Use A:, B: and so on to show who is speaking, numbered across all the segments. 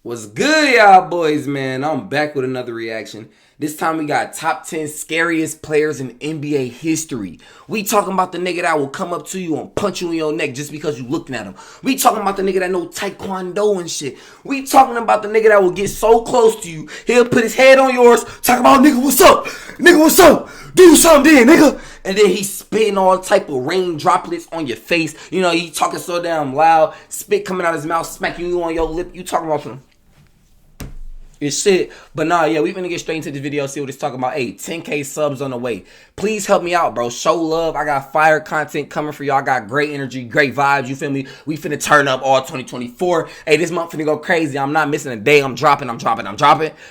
A: What's good, y'all boys, man? I'm back with another reaction. This time we got top 10 scariest players in NBA history. We talking about the nigga that will come up to you and punch you in your neck just because you looking at him. We talking about the nigga that know taekwondo and shit. We talking about the nigga that will get so close to you, he'll put his head on yours, talk about, nigga, what's up? Nigga, what's up? Do something then, nigga. And then he spitting all type of rain droplets on your face. You know, he talking so damn loud, spit coming out his mouth, smacking you on your lip. You talking about some it's shit. But nah, yeah, we finna get straight into this video, see what it's talking about. Hey, 10K subs on the way. Please help me out, bro. Show love. I got fire content coming for y'all. I got great energy, great vibes. You feel me? We finna turn up all 2024. Hey, this month finna go crazy. I'm not missing a day. I'm dropping.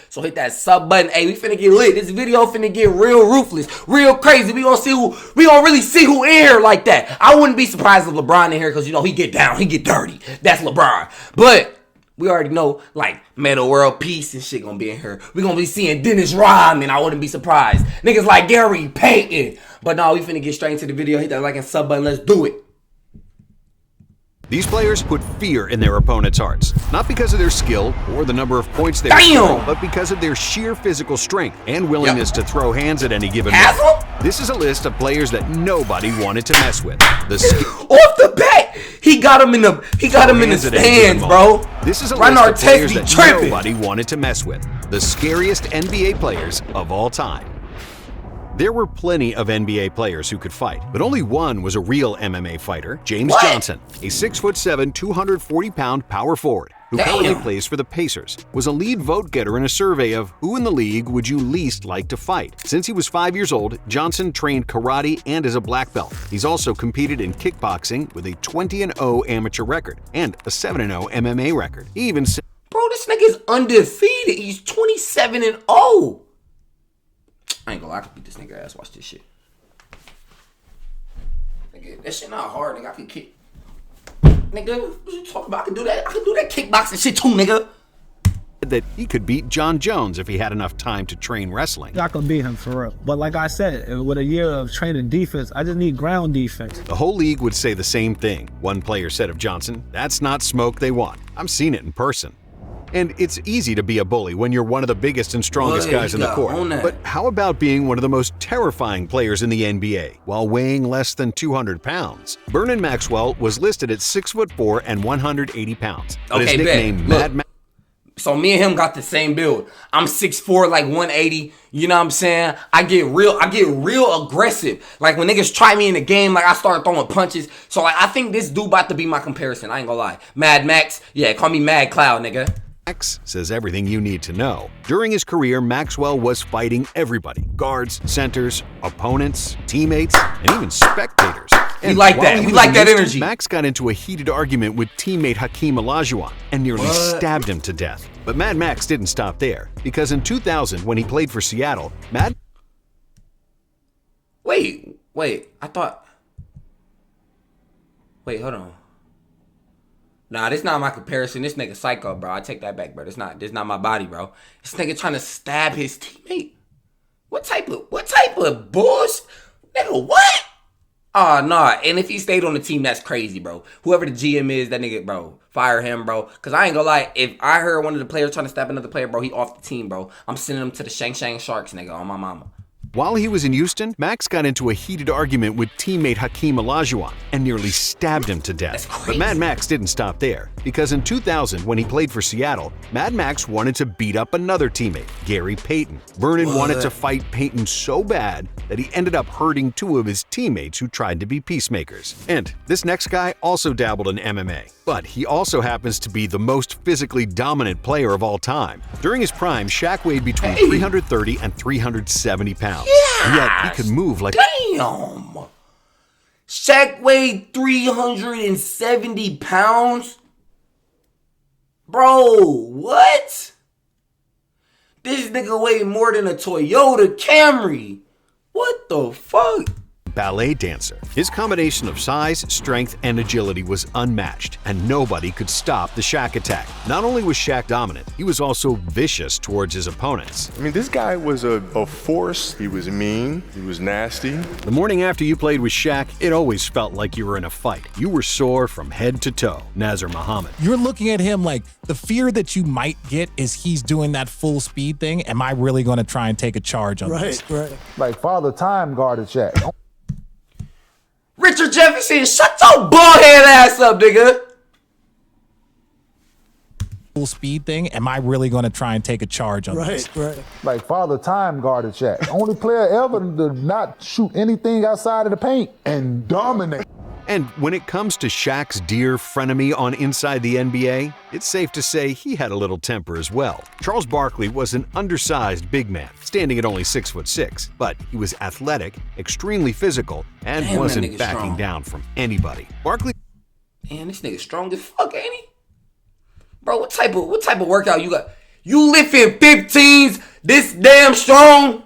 A: So hit that sub button. Hey, we finna get lit. This video finna get real ruthless, real crazy. We gonna really see who in here like that. I wouldn't be surprised if LeBron in here, because you know he get down, he get dirty. That's LeBron. But we already know, like, Metal World Peace and shit gonna be in here. We gonna be seeing Dennis Rodman. I wouldn't be surprised. Niggas like Gary Payton. But no, we finna get straight into the video. Hit that like and sub button. Let's do it.
B: These players put fear in their opponents' hearts, not because of their skill or the number of points they score, but because of their sheer physical strength and willingness to throw hands at any given moment. This is a list of players that nobody wanted to mess with.
A: Off the bat, he got him in the stands, bro.
B: This is a list of players that nobody wanted to mess with. The scariest NBA players of all time. There were plenty of NBA players who could fight, but only one was a real MMA fighter, James Johnson, a 6'7", 240-pound power forward who currently plays for the Pacers, was a lead vote getter in a survey of who in the league would you least like to fight. Since he was 5 years old, Johnson trained karate and is a black belt. He's also competed in kickboxing with a 20-0 amateur record and a 7-0 MMA record. He even
A: bro, this nigga's undefeated. He's 27-0. I ain't gonna lie, I could beat this nigga ass. Watch this shit. Nigga, that shit not hard, nigga. I can kick. Nigga, what you talking about? I can do that. I can do that kickboxing shit too, nigga.
B: That he could beat John Jones if he had enough time to train wrestling.
C: I can beat him for real. But like I said, with a year of training defense, I just need ground defense.
B: The whole league would say the same thing. One player said of Johnson, "That's not smoke they want. I've seen it in person." And it's easy to be a bully when you're one of the biggest and strongest guys in the court. But how about being one of the most terrifying players in the NBA while weighing less than 200 pounds? Vernon Maxwell was listed at 6'4" and 180 pounds. But his nickname Mad Max.
A: So me and him got the same build. I'm 6'4", like 180. You know what I'm saying? I get real aggressive. Like when niggas try me in the game, like I start throwing punches. So like I think this dude about to be my comparison. I ain't gonna lie. Mad Max. Yeah, call me Mad Cloud, nigga.
B: Max says everything you need to know. During his career, Maxwell was fighting everybody. Guards, centers, opponents, teammates, and even spectators.
A: We like that. We like that energy.
B: Max got into a heated argument with teammate Hakeem Olajuwon and nearly stabbed him to death. But Mad Max didn't stop there, because in 2000, when he played for Seattle,
A: Wait, I thought... Wait, hold on. Nah, this not my comparison. This nigga psycho, bro. I take that back, bro. This not my body, bro. This nigga trying to stab his teammate. What type of bullshit? Nigga, what? Oh, nah. And if he stayed on the team, that's crazy, bro. Whoever the GM is, that nigga, bro, fire him, bro. Because I ain't gonna lie, if I heard one of the players trying to stab another player, bro, he off the team, bro. I'm sending him to the Shang Shang Sharks, nigga, on my mama.
B: While he was in Houston, Max got into a heated argument with teammate Hakeem Olajuwon and nearly stabbed him to death. But Mad Max didn't stop there, because in 2000, when he played for Seattle, Mad Max wanted to beat up another teammate, Gary Payton. Vernon wanted to fight Payton so bad that he ended up hurting two of his teammates who tried to be peacemakers. And this next guy also dabbled in MMA, but he also happens to be the most physically dominant player of all time. During his prime, Shaq weighed between 330 and 370 pounds. And yet he could move like...
A: Damn! Shaq weighed 370 pounds? Bro, what? This nigga weighed more than a Toyota Camry. What the fuck?
B: ballet dancer. His combination of size, strength, and agility was unmatched, and nobody could stop the Shaq attack. Not only was Shaq dominant, he was also vicious towards his opponents.
D: I mean, this guy was a force. He was mean. He was nasty.
B: The morning after you played with Shaq, it always felt like you were in a fight. You were sore from head to toe. Nazar Muhammad.
E: You're looking at him like the fear that you might get is he's doing that full speed thing. Am I really going to try and take a charge on this?
F: Right. Like Father Time guarded Shaq.
A: Richard Jefferson, shut your bald head ass up, nigga.
E: Full speed thing. Am I really going to try and take a charge on this?
F: Right. Like Father Time guarded Shaq. Only player ever to not shoot anything outside of the paint and dominate.
B: And when it comes to Shaq's dear frenemy on Inside the NBA, it's safe to say he had a little temper as well. Charles Barkley was an undersized big man, standing at only 6'6", but he was athletic, extremely physical, and wasn't backing down from anybody. Barkley.
A: Damn, this nigga strong as fuck, ain't he? Bro, what type of workout you got? You lifting 15s this damn strong?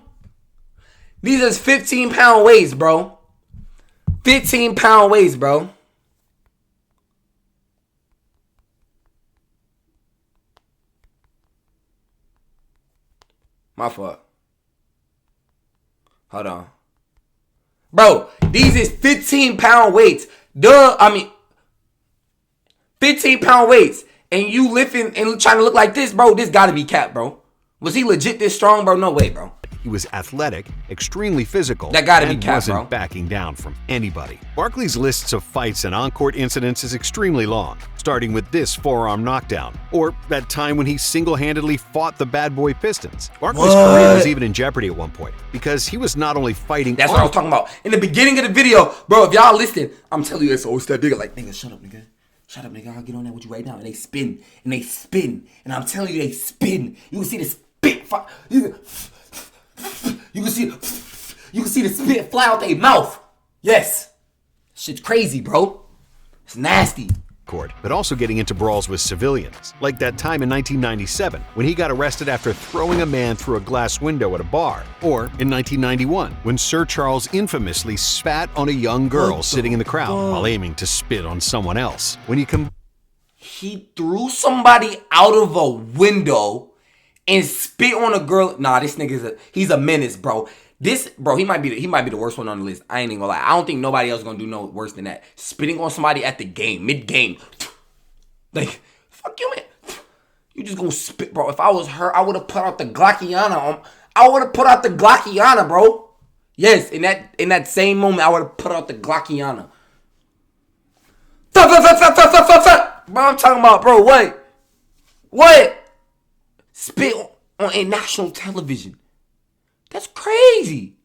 A: These is 15-pound weights, bro. 15-pound weights, bro. My fault. Hold on. Bro, these is 15-pound weights. 15-pound weights. And you lifting and trying to look like this, bro, this gotta be cap, bro. Was he legit this strong, bro? No way, bro.
B: He was athletic, extremely physical,
A: that gotta be
B: and
A: cap,
B: wasn't
A: bro.
B: backing down from anybody. Barkley's lists of fights and on-court incidents is extremely long, starting with this forearm knockdown, or that time when he single-handedly fought the bad boy Pistons. Barkley's career was even in jeopardy at one point, because he was not only fighting—
A: That's what I was talking about. In the beginning of the video, bro, if y'all listen, I'm telling you, it's always that nigga like, nigga, shut up, nigga. Shut up, nigga. I'll get on there with you right now. And they spin. And they spin. And I'm telling you, they spin. You can see the spit. You can see the spit fly out their mouth. Yes. Shit's crazy, bro. It's nasty.
B: But also getting into brawls with civilians, like that time in 1997 when he got arrested after throwing a man through a glass window at a bar, or in 1991 when Sir Charles infamously spat on a young girl sitting in the crowd while aiming to spit on someone else.
A: He threw somebody out of a window and spit on a girl. Nah, this nigga's he's a menace, bro. He might be the worst one on the list. I ain't even gonna lie. I don't think nobody else gonna do no worse than that. Spitting on somebody at the game, mid-game. Like, fuck you, man. You just gonna spit, bro. If I was her, I would have put out the Glockiana. Bro. Yes, in that same moment, I would have put out the Glockiana. Bro, I'm talking about, bro, what? Spit on a national television. That's crazy.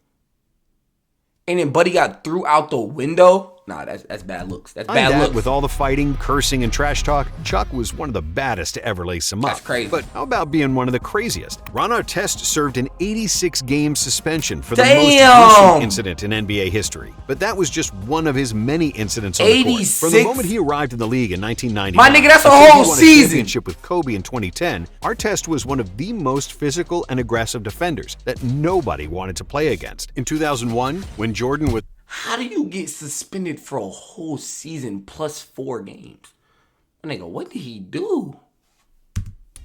A: And then Buddy got threw out the window. Nah, that's bad looks. That's bad looks.
B: With all the fighting, cursing, and trash talk, Chuck was one of the baddest to ever lace him up.
A: That's crazy.
B: But how about being one of the craziest? Ron Artest served an 86-game suspension for the most gruesome incident in NBA history. But that was just one of his many incidents on the court. From the moment he arrived in the league in 1999,
A: my nigga, that's a whole season.
B: He won a championship with Kobe in 2010. Artest was one of the most physical and aggressive defenders that nobody wanted to play against. In 2001, when Jordan was—
A: How do you get suspended for a whole season plus 4 games? Nigga, what did he do?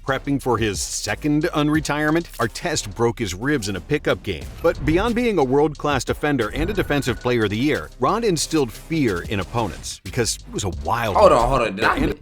B: Prepping for his second unretirement, Artest broke his ribs in a pickup game. But beyond being a world-class defender and a Defensive Player of the Year, Ron instilled fear in opponents because he was a wild—
A: Hold on.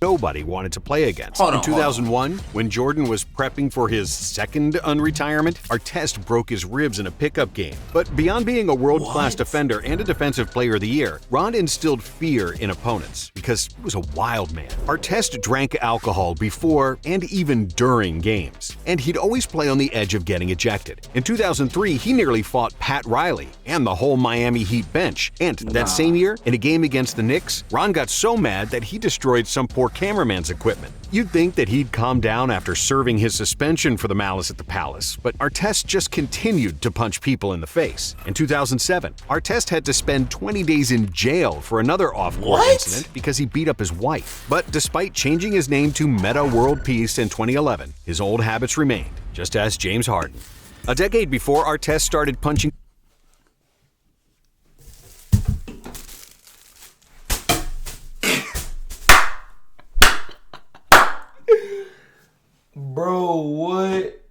B: Nobody wanted to play against. In 2001, when Jordan was prepping for his second unretirement, Artest broke his ribs in a pickup game. But beyond being a world-class defender and a Defensive Player of the Year, Ron instilled fear in opponents because he was a wild man. Artest drank alcohol before and even during games, and he'd always play on the edge of getting ejected. In 2003, he nearly fought Pat Riley and the whole Miami Heat bench. And that same year, in a game against the Knicks, Ron got so mad that he destroyed some poor cameraman's equipment. You'd think that he'd calm down after serving his suspension for the malice at the Palace, but Artest just continued to punch people in the face. In 2007, Artest had to spend 20 days in jail for another off-court incident because he beat up his wife. But despite changing his name to Meta World Peace in 2011, his old habits remained, just as James Harden. A decade before Artest started punching—
A: Bro, what?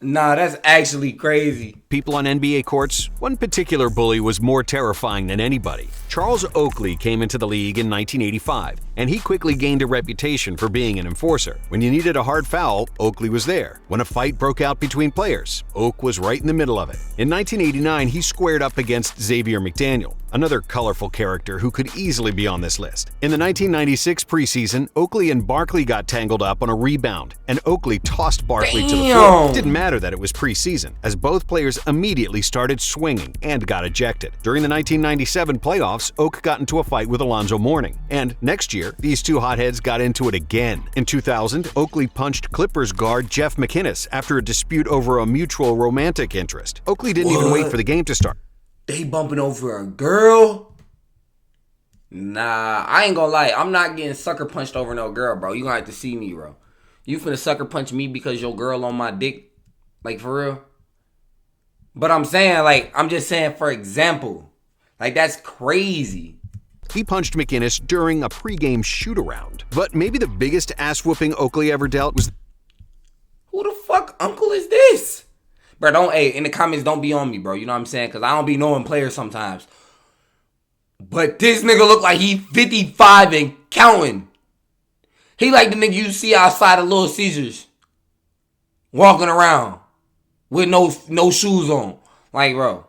A: Nah, that's actually crazy.
B: People on NBA courts, one particular bully was more terrifying than anybody. Charles Oakley came into the league in 1985, and he quickly gained a reputation for being an enforcer. When you needed a hard foul, Oakley was there. When a fight broke out between players, Oak was right in the middle of it. In 1989, he squared up against Xavier McDaniel, another colorful character who could easily be on this list. In the 1996 preseason, Oakley and Barkley got tangled up on a rebound, and Oakley tossed Barkley to the floor. It didn't matter that it was preseason, as both players immediately started swinging and got ejected. During the 1997 playoffs, Oak got into a fight with Alonzo Mourning, and next year, these two hotheads got into it again. In 2000, Oakley punched Clippers guard Jeff McInnes after a dispute over a mutual romantic interest. Oakley didn't even wait for the game to start.
A: They bumping over a girl? Nah, I ain't gonna lie. I'm not getting sucker punched over no girl, bro. You gonna have to see me, bro. You finna sucker punch me because your girl on my dick? Like, for real? But I'm saying, like, I'm just saying for example. Like, that's crazy.
B: He punched McInnes during a pregame shoot-around. But maybe the biggest ass-whooping Oakley ever dealt was...
A: Who the fuck uncle is this? Bro, don't, hey, in the comments, don't be on me, bro. You know what I'm saying? Because I don't be knowing players sometimes. But this nigga look like he 55 and counting. He like the nigga you see outside of Little Caesars. Walking around with no shoes on. Like, bro.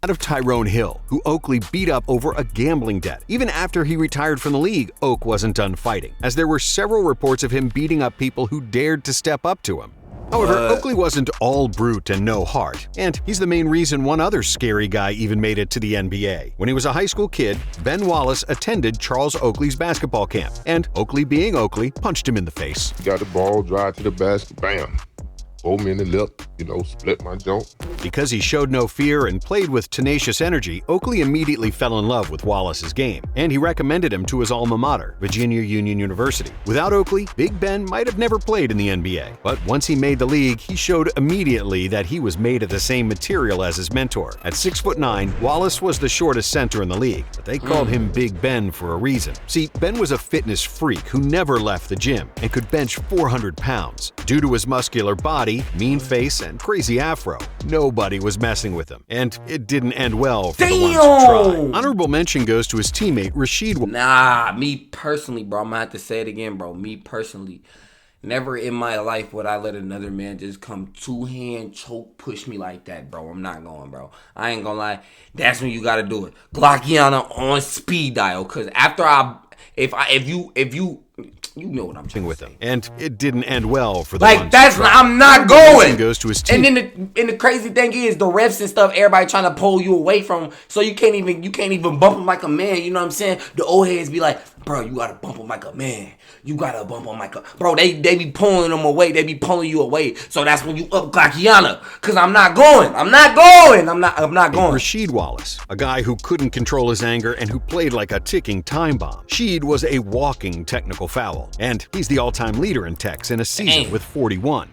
B: Of Tyrone Hill, who Oakley beat up over a gambling debt. Even after he retired from the league, Oak wasn't done fighting, as there were several reports of him beating up people who dared to step up to him. However, Oakley wasn't all brute and no heart, and he's the main reason one other scary guy even made it to the NBA. When he was a high school kid, Ben Wallace attended Charles Oakley's basketball camp, and Oakley being Oakley, punched him in the face.
G: Got the ball, drive to the basket, bam. Hold me in the lip, split my joint.
B: Because he showed no fear and played with tenacious energy, Oakley immediately fell in love with Wallace's game, and he recommended him to his alma mater, Virginia Union University. Without Oakley, Big Ben might have never played in the NBA, but once he made the league, he showed immediately that he was made of the same material as his mentor. At 6'9", Wallace was the shortest center in the league, but they called him Big Ben for a reason. See, Ben was a fitness freak who never left the gym and could bench 400 pounds. Due to his muscular body, mean face, and crazy afro, nobody was messing with him, and it didn't end well for the ones who tried. Honorable mention goes to his teammate Rasheed.
A: Nah, me personally, bro, I'm gonna have to say it again, bro. Me personally, never in my life would I let another man just come two-hand choke push me like that, bro. I'm not going, bro. I ain't gonna lie. That's when you gotta do it. Glockiana on speed dial, cause after if you know what I'm trying
B: with
A: to say.
B: him, and it didn't end well for the
A: like that's I'm not going.
B: Goes to his team.
A: And then the crazy thing is the refs and stuff. Everybody trying to pull you away from, so you can't even bump him like a man. You know what I'm saying? The old heads be like, bro, you gotta bump him like a man. You gotta bump him like a bro. They be pulling them away. They be pulling you away. So that's when you up Glockiana. Cause I'm not going. I'm not going.
B: Rasheed Wallace, a guy who couldn't control his anger and who played like a ticking time bomb. Sheed was a walking technical foul, and he's the all-time leader in techs in a season with 41.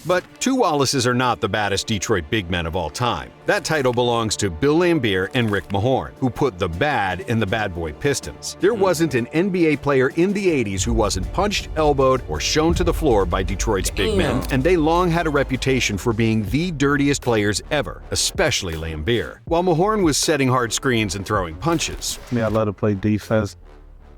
B: But two Wallaces are not the baddest Detroit big men of all time. That title belongs to Bill Laimbeer and Rick Mahorn, who put the bad in the bad boy Pistons. There wasn't an NBA player in the 80s who wasn't punched, elbowed, or shown to the floor by Detroit's big men, and they long had a reputation for being the dirtiest players ever, especially Laimbeer. While Mahorn was setting hard screens and throwing punches,
C: I love to play defense.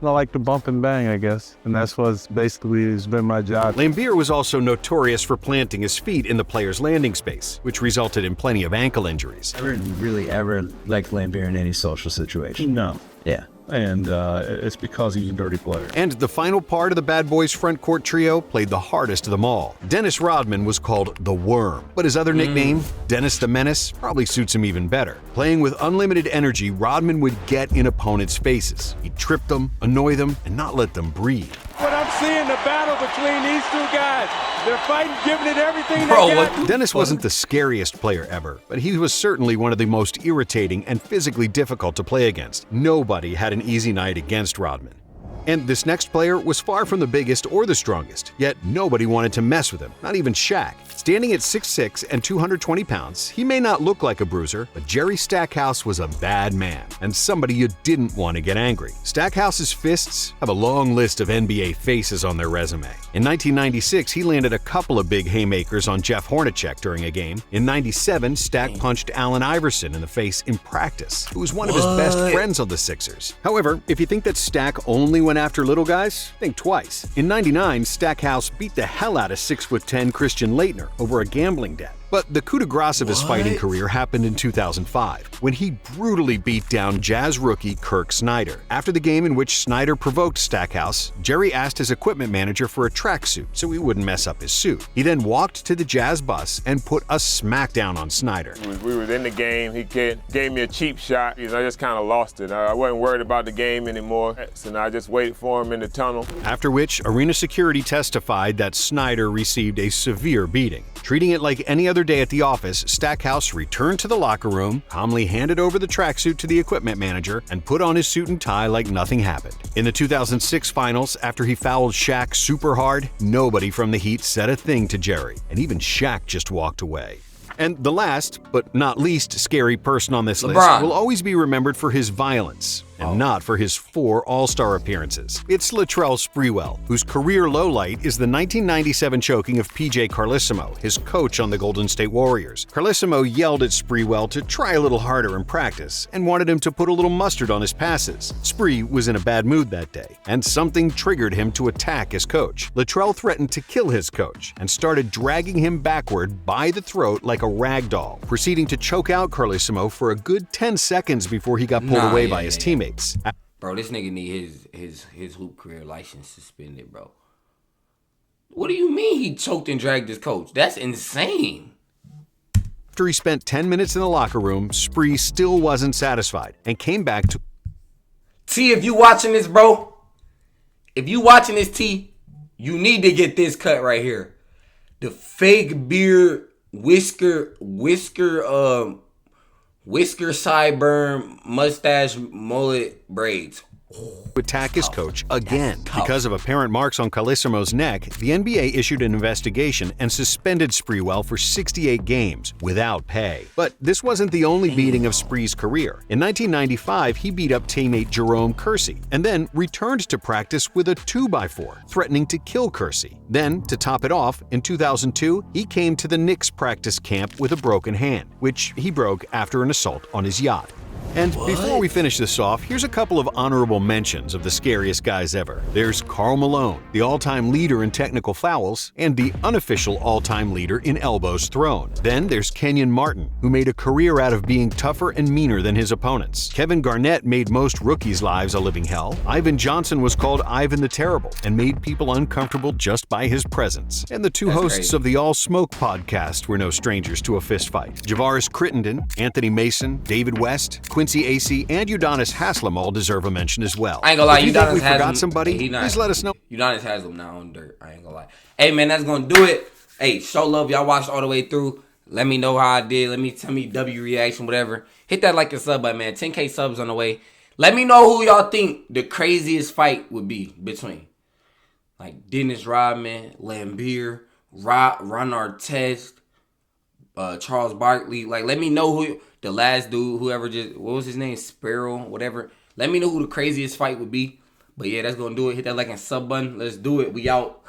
C: I like to bump and bang, I guess. And that's what's basically has been my job.
B: Laimbeer was also notorious for planting his feet in the player's landing space, which resulted in plenty of ankle injuries.
H: I never really ever liked Laimbeer in any social situation.
C: No.
H: Yeah.
C: And it's because he's a dirty player.
B: And the final part of the Bad Boys front court trio played the hardest of them all. Dennis Rodman was called the Worm, but his other nickname, Dennis the Menace, probably suits him even better. Playing with unlimited energy, Rodman would get in opponents' faces. He'd trip them, annoy them, and not let them breathe.
I: What I'm seeing, the battle between these two guys. They're fighting, giving it everything they got.
B: Dennis wasn't the scariest player ever, but he was certainly one of the most irritating and physically difficult to play against. Nobody had an easy night against Rodman. And this next player was far from the biggest or the strongest, yet nobody wanted to mess with him, not even Shaq. Standing at 6'6" and 220 pounds, he may not look like a bruiser, but Jerry Stackhouse was a bad man, and somebody you didn't want to get angry. Stackhouse's fists have a long list of NBA faces on their resume. In 1996, he landed a couple of big haymakers on Jeff Hornacek during a game. In 97, Stack punched Allen Iverson in the face in practice, who was one of his best friends on the Sixers. However, if you think that Stack only went after little guys, think twice. In 99, Stackhouse beat the hell out of 6'10" Christian Laettner over a gambling debt. But the coup de grace of his fighting career happened in 2005, when he brutally beat down Jazz rookie Kirk Snyder. After the game in which Snyder provoked Stackhouse, Jerry asked his equipment manager for a tracksuit so he wouldn't mess up his suit. He then walked to the Jazz bus and put a smackdown on Snyder.
I: We were in the game. He gave me a cheap shot. I just kind of lost it. I wasn't worried about the game anymore, so I just waited for him in the tunnel.
B: After which, arena security testified that Snyder received a severe beating. Treating it like any other day at the office, Stackhouse returned to the locker room, calmly handed over the tracksuit to the equipment manager, and put on his suit and tie like nothing happened. In the 2006 finals, after he fouled Shaq super hard, nobody from the Heat said a thing to Jerry, and even Shaq just walked away. And the last, but not least scary person on this list will always be remembered for his violence, and not for his 4 All-Star appearances. It's Latrell Sprewell, whose career lowlight is the 1997 choking of PJ Carlesimo, his coach on the Golden State Warriors. Carlesimo yelled at Sprewell to try a little harder in practice, and wanted him to put a little mustard on his passes. Spree was in a bad mood that day, and something triggered him to attack his coach. Latrell threatened to kill his coach, and started dragging him backward by the throat like a rag doll, proceeding to choke out Carlesimo for a good 10 seconds before he got pulled away by his teammates.
A: Bro, this nigga need his hoop career license suspended, bro. What do you mean he choked and dragged his coach? That's insane.
B: After he spent 10 minutes in the locker room, Spree still wasn't satisfied and came back to...
A: T, if you watching this, bro, if you watching this, T, you need to get this cut right here. The fake beard, whisker, sideburn, mustache, mullet, braids.
B: attack his coach again. Because of apparent marks on Carlesimo's neck, the NBA issued an investigation and suspended Sprewell for 68 games without pay. But this wasn't the only beating of Spree's career. In 1995, he beat up teammate Jerome Kersey and then returned to practice with a 2x4, threatening to kill Kersey. Then, to top it off, in 2002, he came to the Knicks practice camp with a broken hand, which he broke after an assault on his yacht. And before we finish this off, here's a couple of honorable mentions of the scariest guys ever. There's Karl Malone, the all-time leader in technical fouls, and the unofficial all-time leader in elbows thrown. Then there's Kenyon Martin, who made a career out of being tougher and meaner than his opponents. Kevin Garnett made most rookies' lives a living hell. Ivan Johnson was called Ivan the Terrible and made people uncomfortable just by his presence. And the two hosts of the All Smoke podcast were no strangers to a fistfight. Javaris Crittenden, Anthony Mason, David West, Quincy Acey, and Udonis Haslem all deserve a mention as well.
A: I ain't gonna lie,
B: if you think we forgot somebody, please let us know.
A: Udonis Haslem not on dirt. I ain't gonna lie. Hey man, that's gonna do it. Hey, show love. Y'all watched all the way through. Let me know how I did. Tell me W reaction, whatever. Hit that like and sub button, man. 10K subs on the way. Let me know who y'all think the craziest fight would be between. Like Dennis Rodman, Lambeer, Ron Artest, Charles Barkley. Like, let me know who the last dude, whoever just, what was his name? Sparrow, whatever. Let me know who the craziest fight would be. But yeah, that's gonna do it. Hit that like and sub button. Let's do it. We out.